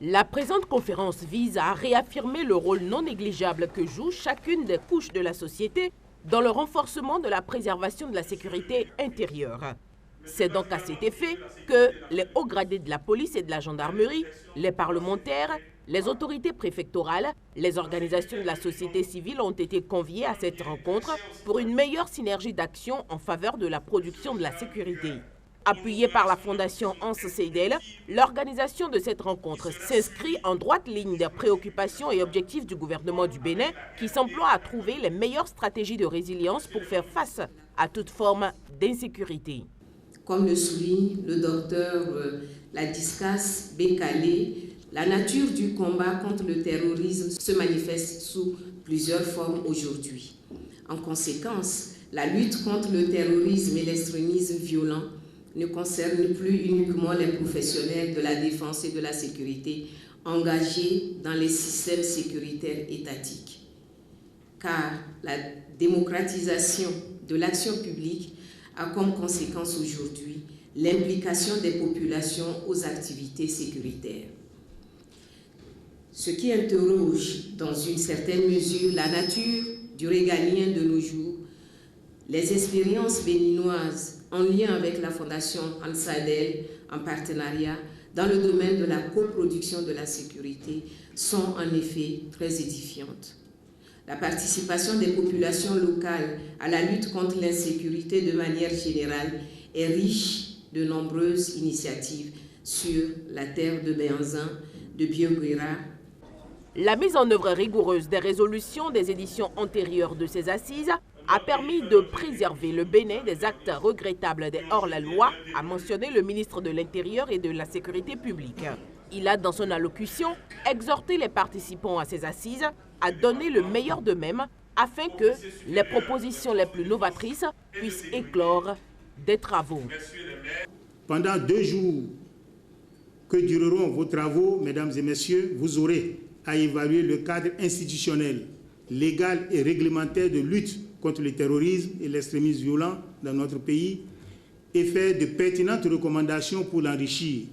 La présente conférence vise à réaffirmer le rôle non négligeable que joue chacune des couches de la société dans le renforcement de la préservation de la sécurité intérieure. C'est donc à cet effet que les hauts gradés de la police et de la gendarmerie, les parlementaires, les autorités préfectorales, les organisations de la société civile ont été conviés à cette rencontre pour une meilleure synergie d'action en faveur de la production de la sécurité. Appuyée par la Fondation Hans Seidel, l'organisation de cette rencontre s'inscrit en droite ligne des préoccupations et objectifs du gouvernement du Bénin qui s'emploie à trouver les meilleures stratégies de résilience pour faire face à toute forme d'insécurité. Comme le souligne le docteur Ladislas Bekale, la nature du combat contre le terrorisme se manifeste sous plusieurs formes aujourd'hui. En conséquence, la lutte contre le terrorisme et l'extrémisme violent ne concerne plus uniquement les professionnels de la défense et de la sécurité engagés dans les systèmes sécuritaires étatiques. Car la démocratisation de l'action publique a comme conséquence aujourd'hui l'implication des populations aux activités sécuritaires. Ce qui interroge dans une certaine mesure la nature du régalien de nos jours, les expériences béninoises en lien avec la Fondation Hans Seidel en partenariat dans le domaine de la coproduction de la sécurité sont en effet très édifiantes. La participation des populations locales à la lutte contre l'insécurité de manière générale est riche de nombreuses initiatives sur la terre de Béanzin, de Bioguera. La mise en œuvre rigoureuse des résolutions des éditions antérieures de ces assises a permis de préserver le Bénin des actes regrettables des hors-la-loi, a mentionné le ministre de l'Intérieur et de la Sécurité publique. Il a, dans son allocution, exhorté les participants à ces assises à donner le meilleur d'eux-mêmes afin que les propositions les plus novatrices puissent éclore des travaux. Pendant 2 jours que dureront vos travaux, mesdames et messieurs, vous aurez à évaluer le cadre institutionnel, légal et réglementaire de lutte contre le terrorisme et l'extrémisme violent dans notre pays et faire de pertinentes recommandations pour l'enrichir.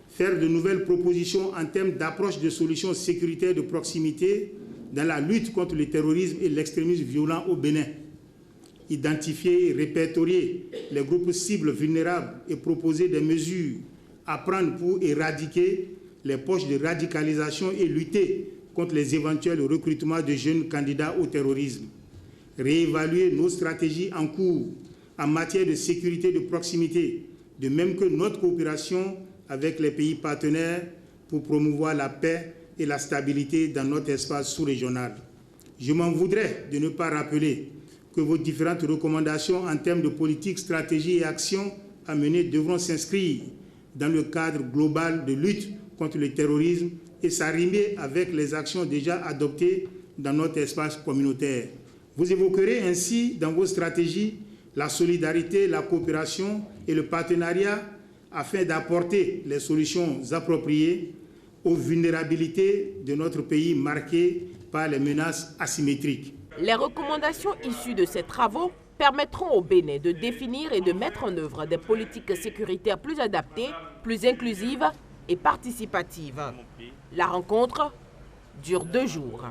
Faire de nouvelles propositions en termes d'approche de solutions sécuritaires de proximité dans la lutte contre le terrorisme et l'extrémisme violent au Bénin. Identifier et répertorier les groupes cibles vulnérables et proposer des mesures à prendre pour éradiquer les poches de radicalisation et lutter contre les éventuels recrutements de jeunes candidats au terrorisme. Réévaluer nos stratégies en cours en matière de sécurité de proximité, de même que notre coopération avec les pays partenaires pour promouvoir la paix et la stabilité dans notre espace sous-régional. Je m'en voudrais de ne pas rappeler que vos différentes recommandations en termes de politique, stratégie et action à mener devront s'inscrire dans le cadre global de lutte contre le terrorisme et s'arrimer avec les actions déjà adoptées dans notre espace communautaire. Vous évoquerez ainsi dans vos stratégies la solidarité, la coopération et le partenariat afin d'apporter les solutions appropriées aux vulnérabilités de notre pays marquées par les menaces asymétriques. Les recommandations issues de ces travaux permettront au Bénin de définir et de mettre en œuvre des politiques sécuritaires plus adaptées, plus inclusives et participatives. La rencontre dure 2 jours.